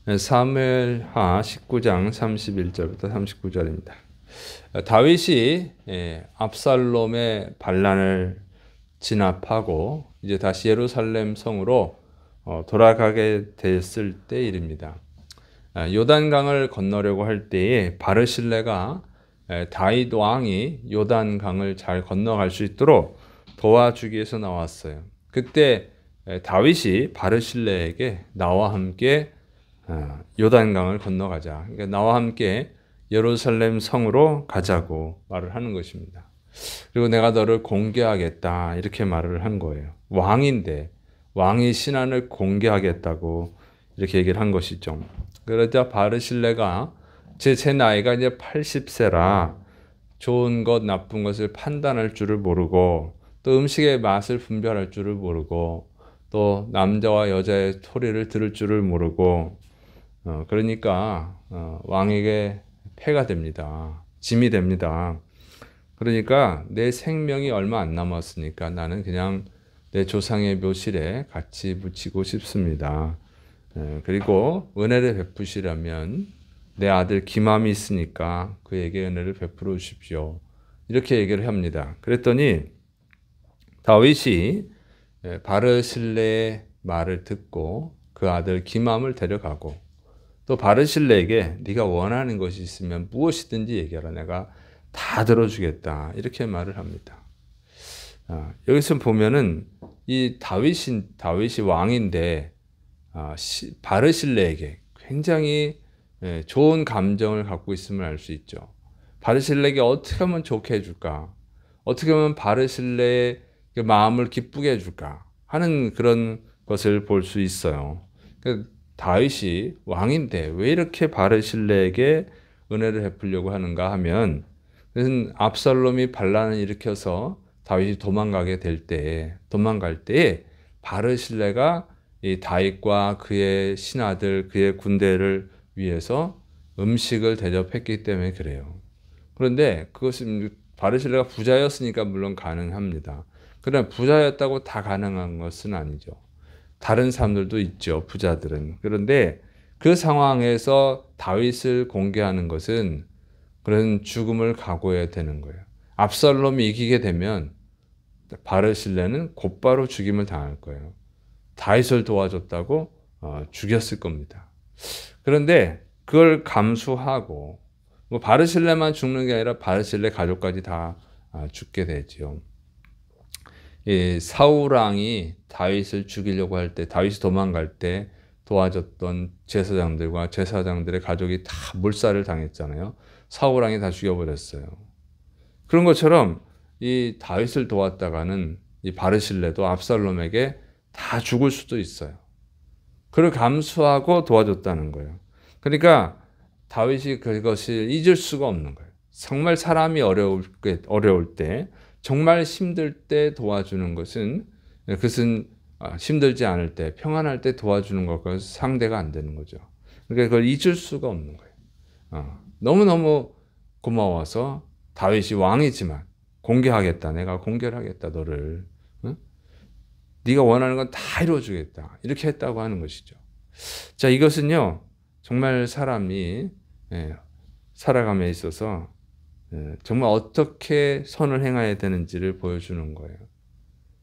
사무엘하 19장 31절부터 39절입니다. 다윗이 압살롬의 반란을 진압하고 이제 다시 예루살렘 성으로 돌아가게 됐을 때 일입니다. 요단강을 건너려고 할 때에 바르실레가 다윗 왕이 요단강을 잘 건너갈 수 있도록 도와주기 위해서 나왔어요. 그때 다윗이 바르실레에게 나와 함께 요단강을 건너가자. 그러니까 나와 함께 예루살렘 성으로 가자고 말을 하는 것입니다. 그리고 내가 너를 공개하겠다 이렇게 말을 한 거예요. 왕인데 왕의 신안을 공개하겠다고 이렇게 얘기를 한 것이죠. 그러자 바르실레가 제 나이가 이제 80세라 좋은 것 나쁜 것을 판단할 줄을 모르고 또 음식의 맛을 분별할 줄을 모르고 또 남자와 여자의 소리를 들을 줄을 모르고 그러니까 왕에게 폐가 됩니다. 짐이 됩니다. 그러니까 내 생명이 얼마 안 남았으니까 나는 그냥 내 조상의 묘실에 같이 묻히고 싶습니다. 그리고 은혜를 베푸시려면 내 아들 기맘이 있으니까 그에게 은혜를 베풀어 주십시오. 이렇게 얘기를 합니다. 그랬더니 다윗이 바르실레의 말을 듣고 그 아들 기맘을 데려가고 또 바르실레에게 네가 원하는 것이 있으면 무엇이든지 얘기하라. 내가 다 들어주겠다. 이렇게 말을 합니다. 여기서 보면은 이 다윗이 왕인데 바르실레에게 굉장히 좋은 감정을 갖고 있음을 알 수 있죠. 바르실레에게 어떻게 하면 좋게 해줄까? 어떻게 하면 바르실레의 마음을 기쁘게 해줄까? 하는 그런 것을 볼 수 있어요. 다윗이 왕인데 왜 이렇게 바르실레에게 은혜를 베풀려고 하는가 하면 그것은 압살롬이 반란을 일으켜서 다윗이 도망갈 때에 바르실레가 이 다윗과 그의 신하들, 그의 군대를 위해서 음식을 대접했기 때문에 그래요. 그런데 그것은 바르실레가 부자였으니까 물론 가능합니다. 그러나 부자였다고 다 가능한 것은 아니죠. 다른 사람들도 있죠, 부자들은. 그런데 그 상황에서 다윗을 공개하는 것은 그런 죽음을 각오해야 되는 거예요. 압살롬이 이기게 되면 바르실레는 곧바로 죽임을 당할 거예요. 다윗을 도와줬다고 죽였을 겁니다. 그런데 그걸 감수하고 바르실레만 죽는 게 아니라 바르실레 가족까지 다 죽게 되죠. 사울 왕이 다윗을 죽이려고 할 때, 다윗이 도망갈 때 도와줬던 제사장들과 제사장들의 가족이 다 몰살을 당했잖아요. 사울 왕이 다 죽여버렸어요. 그런 것처럼 이 다윗을 도왔다가는 이 바르실레도 압살롬에게 다 죽을 수도 있어요. 그걸 감수하고 도와줬다는 거예요. 그러니까 다윗이 그것을 잊을 수가 없는 거예요. 정말 사람이 어려울 때, 정말 힘들 때 도와주는 것은 그것은 힘들지 않을 때, 평안할 때 도와주는 것과 상대가 안 되는 거죠. 그러니까 그걸 잊을 수가 없는 거예요. 너무너무 고마워서 다윗이 왕이지만 공개하겠다. 내가 공개를 하겠다. 너를. 네가 원하는 건 다 이루어주겠다. 이렇게 했다고 하는 것이죠. 자, 이것은요. 정말 사람이 살아감에 있어서 정말 어떻게 선을 행해야 되는지를 보여주는 거예요.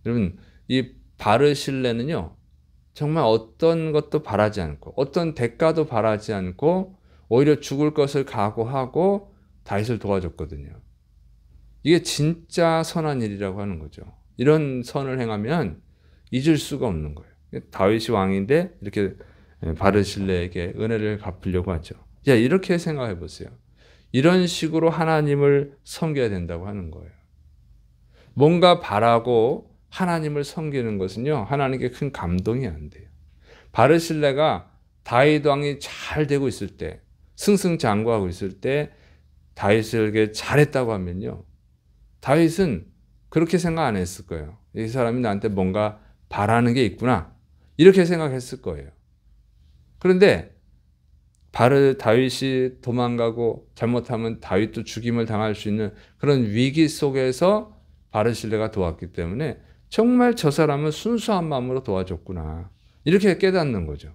여러분, 이 바르실레는요. 정말 어떤 것도 바라지 않고 어떤 대가도 바라지 않고 오히려 죽을 것을 각오하고 다윗을 도와줬거든요. 이게 진짜 선한 일이라고 하는 거죠. 이런 선을 행하면 잊을 수가 없는 거예요. 다윗이 왕인데 이렇게 바르실레에게 은혜를 갚으려고 하죠. 자, 이렇게 생각해 보세요. 이런 식으로 하나님을 섬겨야 된다고 하는 거예요. 뭔가 바라고 하나님을 섬기는 것은요. 하나님께 큰 감동이 안 돼요. 바르실레가 다윗 왕이 잘 되고 있을 때, 승승장구하고 있을 때 다윗에게 잘했다고 하면요. 다윗은 그렇게 생각 안 했을 거예요. 이 사람이 나한테 뭔가 바라는 게 있구나. 이렇게 생각했을 거예요. 그런데 다윗이 도망가고 잘못하면 다윗도 죽임을 당할 수 있는 그런 위기 속에서 바르실레가 도왔기 때문에 정말 저 사람은 순수한 마음으로 도와줬구나. 이렇게 깨닫는 거죠.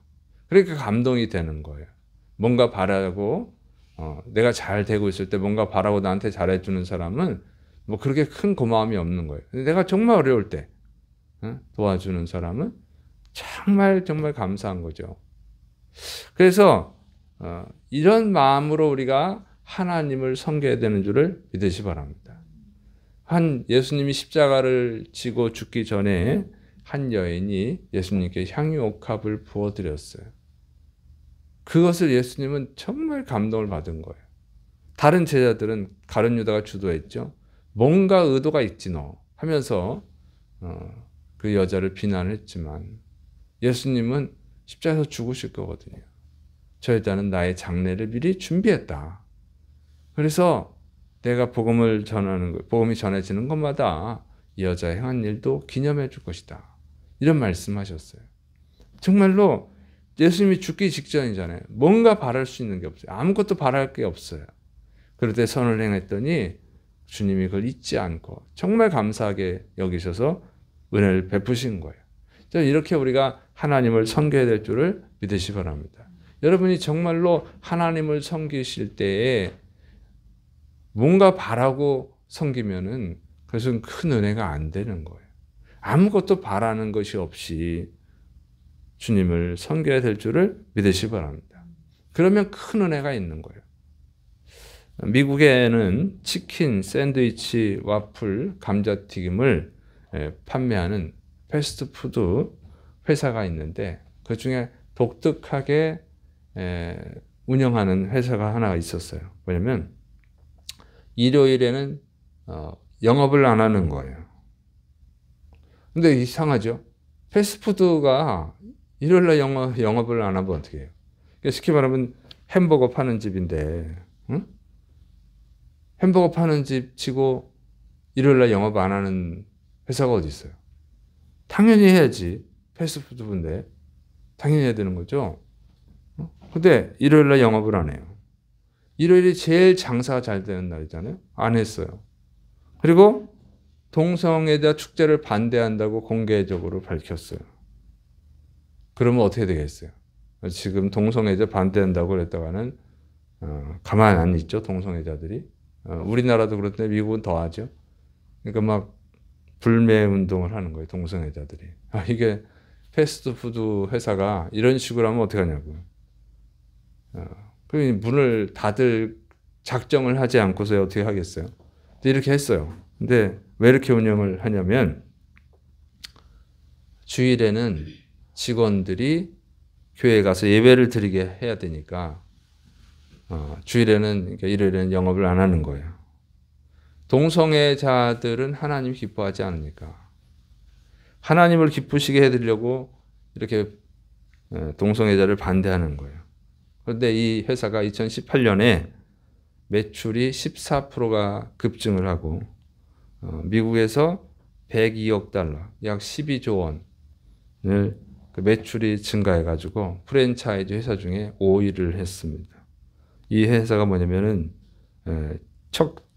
그러니까 감동이 되는 거예요. 뭔가 바라고 내가 잘 되고 있을 때 뭔가 바라고 나한테 잘해주는 사람은 뭐 그렇게 큰 고마움이 없는 거예요. 근데 내가 정말 어려울 때 도와주는 사람은 정말 정말 감사한 거죠. 그래서 이런 마음으로 우리가 하나님을 섬겨야 되는 줄을 믿으시 바랍니다. 예수님이 십자가를 지고 죽기 전에 한 여인이 예수님께 향유옥합을 부어드렸어요. 그것을 예수님은 정말 감동을 받은 거예요. 다른 제자들은 가룟 유다가 주도했죠. 뭔가 의도가 있지 너 하면서 그 여자를 비난을 했지만 예수님은 십자가에서 죽으실 거거든요. 저 여자는 나의 장례를 미리 준비했다. 그래서 내가 복음이 전해지는 것마다 이 여자 행한 일도 기념해 줄 것이다. 이런 말씀하셨어요. 정말로 예수님이 죽기 직전이잖아요. 뭔가 바랄 수 있는 게 없어요. 아무것도 바랄 게 없어요. 그럴 때 선을 행했더니 주님이 그걸 잊지 않고 정말 감사하게 여기셔서 은혜를 베푸신 거예요. 이렇게 우리가 하나님을 섬겨야 될 줄을 믿으시 바랍니다. 여러분이 정말로 하나님을 섬기실 때에 뭔가 바라고 섬기면은 그것은 큰 은혜가 안 되는 거예요. 아무것도 바라는 것이 없이 주님을 섬겨야 될 줄을 믿으시 바랍니다. 그러면 큰 은혜가 있는 거예요. 미국에는 치킨, 샌드위치, 와플, 감자튀김을 판매하는 패스트푸드 회사가 있는데 그 중에 독특하게 운영하는 회사가 하나 있었어요. 뭐냐면 일요일에는 영업을 안 하는 거예요. 근데 이상하죠? 패스트푸드가 일요일날 영업을 안 하면 어떻게 해요? 쉽게 말하면 햄버거 파는 집인데 응? 햄버거 파는 집 치고 일요일날 영업 안 하는 회사가 어디 있어요? 당연히 해야지. 패스트푸드인데 당연히 해야 되는 거죠. 근데 일요일날 영업을 안 해요. 일요일이 제일 장사가 잘 되는 날이잖아요. 안 했어요. 그리고 동성애자 축제를 반대한다고 공개적으로 밝혔어요. 그러면 어떻게 되겠어요? 지금 동성애자 반대한다고 그랬다가는 가만 안 있죠. 동성애자들이. 우리나라도 그렇던데 미국은 더 하죠. 그러니까 막 불매 운동을 하는 거예요. 동성애자들이. 이게 패스트푸드 회사가 이런 식으로 하면 어떻게 하냐고요. 문을 닫을 작정을 하지 않고서 어떻게 하겠어요. 근데 이렇게 했어요. 근데 왜 이렇게 운영을 하냐면 주일에는 직원들이 교회에 가서 예배를 드리게 해야 되니까 주일에는 그러니까 일요일에는 영업을 안 하는 거예요. 동성애자들은 하나님 기뻐하지 않으니까 하나님을 기쁘시게 해드리려고 이렇게 동성애자를 반대하는 거예요. 그런데 이 회사가 2018년에 매출이 14%가 급증을 하고 미국에서 102억 달러, 약 12조 원을 그 매출이 증가해가지고 프랜차이즈 회사 중에 5위를 했습니다. 이 회사가 뭐냐면은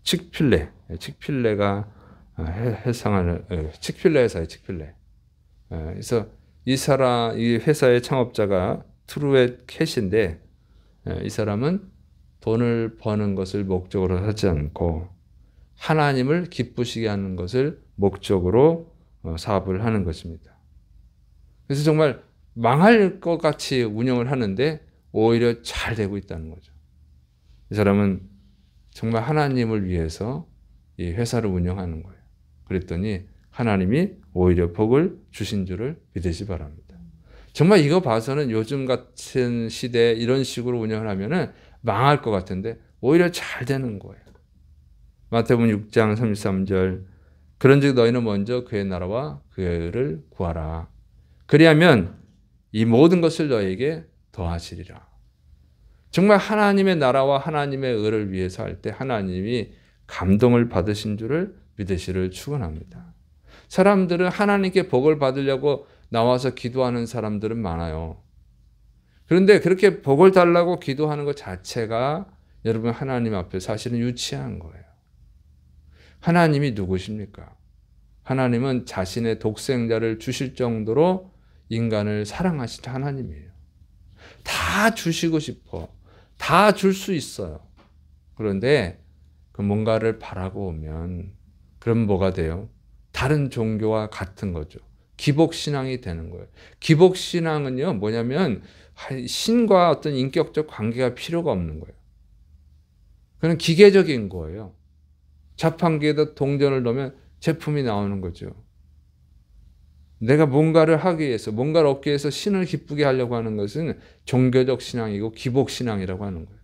칙필레가 해상하는 칙필레 회사예요. 칙필레. 그래서 이 회사의 창업자가 트루엣 캣인데 이 사람은 돈을 버는 것을 목적으로 하지 않고 하나님을 기쁘시게 하는 것을 목적으로 사업을 하는 것입니다. 그래서 정말 망할 것 같이 운영을 하는데 오히려 잘 되고 있다는 거죠. 이 사람은 정말 하나님을 위해서 이 회사를 운영하는 거예요. 그랬더니 하나님이 오히려 복을 주신 줄을 믿으시 바랍니다. 정말 이거 봐서는 요즘 같은 시대에 이런 식으로 운영을 하면은 망할 것 같은데 오히려 잘 되는 거예요. 마태복음 6장 33절 그런즉 너희는 먼저 그의 나라와 그를 구하라. 그리하면 이 모든 것을 너희에게 더하시리라. 정말 하나님의 나라와 하나님의 의를 위해서 할 때 하나님이 감동을 받으신 줄을 믿으시를 축원합니다. 사람들은 하나님께 복을 받으려고 나와서 기도하는 사람들은 많아요. 그런데 그렇게 복을 달라고 기도하는 것 자체가 여러분 하나님 앞에 사실은 유치한 거예요. 하나님이 누구십니까? 하나님은 자신의 독생자를 주실 정도로 인간을 사랑하신 하나님이에요. 다 주시고 싶어. 다 줄 수 있어요. 그런데 그 뭔가를 바라고 오면 그럼 뭐가 돼요? 다른 종교와 같은 거죠. 기복신앙이 되는 거예요. 기복신앙은요, 뭐냐면 신과 어떤 인격적 관계가 필요가 없는 거예요. 그건 기계적인 거예요. 자판기에다 동전을 넣으면 제품이 나오는 거죠. 내가 뭔가를 하기 위해서, 뭔가를 얻기 위해서 신을 기쁘게 하려고 하는 것은 종교적 신앙이고 기복신앙이라고 하는 거예요.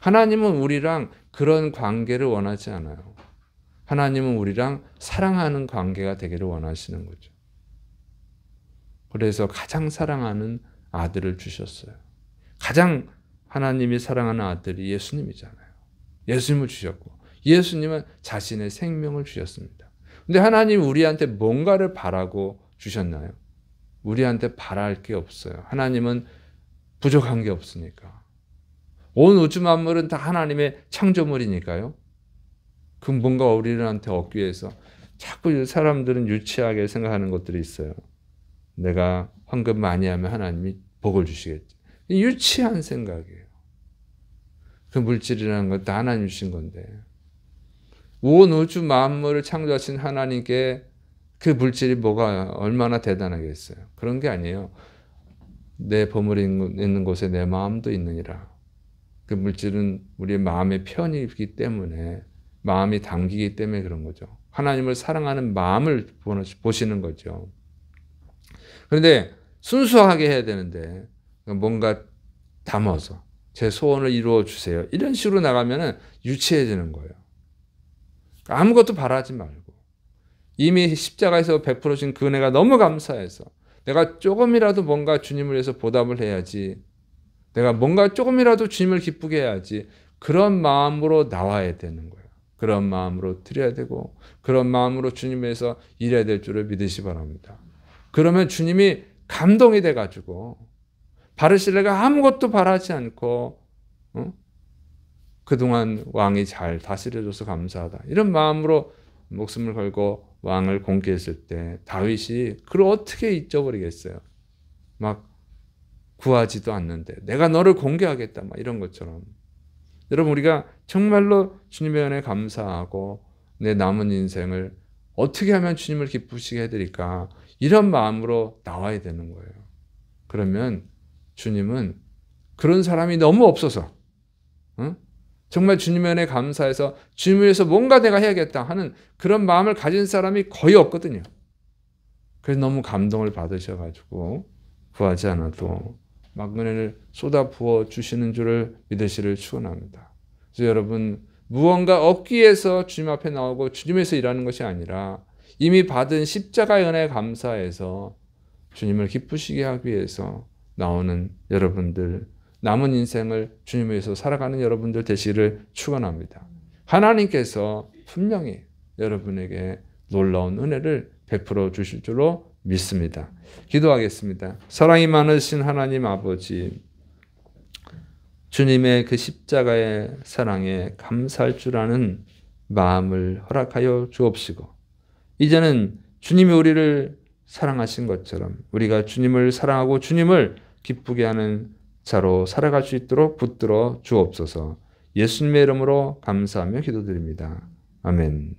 하나님은 우리랑 그런 관계를 원하지 않아요. 하나님은 우리랑 사랑하는 관계가 되기를 원하시는 거죠. 그래서 가장 사랑하는 아들을 주셨어요. 가장 하나님이 사랑하는 아들이 예수님이잖아요. 예수님을 주셨고 예수님은 자신의 생명을 주셨습니다. 근데 하나님이 우리한테 뭔가를 바라고 주셨나요? 우리한테 바랄 게 없어요. 하나님은 부족한 게 없으니까. 온 우주 만물은 다 하나님의 창조물이니까요. 그 뭔가 우리한테 얻기 위해서 자꾸 사람들은 유치하게 생각하는 것들이 있어요. 내가 헌금 많이 하면 하나님이 복을 주시겠지. 유치한 생각이에요. 그 물질이라는 건 다 하나님 주신 건데 온 우주 만물을 창조하신 하나님께 그 물질이 뭐가 얼마나 대단하겠어요. 그런 게 아니에요. 내 보물이 있는 곳에 내 마음도 있느니라. 그 물질은 우리의 마음의 편이기 때문에 마음이 당기기 때문에 그런 거죠. 하나님을 사랑하는 마음을 보시는 거죠. 그런데 순수하게 해야 되는데 뭔가 담아서 제 소원을 이루어 주세요. 이런 식으로 나가면 유치해지는 거예요. 아무것도 바라지 말고 이미 십자가에서 베풀어 준 그 은혜가 너무 감사해서 내가 조금이라도 뭔가 주님을 위해서 보답을 해야지. 내가 뭔가 조금이라도 주님을 기쁘게 해야지. 그런 마음으로 나와야 되는 거예요. 그런 마음으로 드려야 되고 그런 마음으로 주님 위해서 일해야 될 줄을 믿으시 바랍니다. 그러면 주님이 감동이 돼가지고 바르실레가 아무것도 바라지 않고 그동안 왕이 잘 다스려줘서 감사하다. 이런 마음으로 목숨을 걸고 왕을 공개했을 때 다윗이 그걸 어떻게 잊어버리겠어요. 막 구하지도 않는데 내가 너를 공개하겠다. 막 이런 것처럼. 여러분 우리가 정말로 주님의 은혜에 감사하고 내 남은 인생을 어떻게 하면 주님을 기쁘시게 해드릴까. 이런 마음으로 나와야 되는 거예요. 그러면 주님은 그런 사람이 너무 없어서 정말 주님의 은혜에 감사해서 주님을 위해서 뭔가 내가 해야겠다 하는 그런 마음을 가진 사람이 거의 없거든요. 그래서 너무 감동을 받으셔가지고 구하지 않아도 막 은혜를 쏟아 부어 주시는 줄을 믿으시를 축원합니다. 그래서 여러분 무언가 얻기 위해서 주님 앞에 나오고 주님에서 일하는 것이 아니라 이미 받은 십자가의 은혜에 감사해서 주님을 기쁘시게 하기 위해서 나오는 여러분들, 남은 인생을 주님을 위해서 살아가는 여러분들 되시기를 축원합니다. 하나님께서 분명히 여러분에게 놀라운 은혜를 베풀어 주실 줄로 믿습니다. 기도하겠습니다. 사랑이 많으신 하나님 아버지, 주님의 그 십자가의 사랑에 감사할 줄 아는 마음을 허락하여 주옵시고 이제는 주님이 우리를 사랑하신 것처럼 우리가 주님을 사랑하고 주님을 기쁘게 하는 자로 살아갈 수 있도록 붙들어 주옵소서. 예수님의 이름으로 감사하며 기도드립니다. 아멘.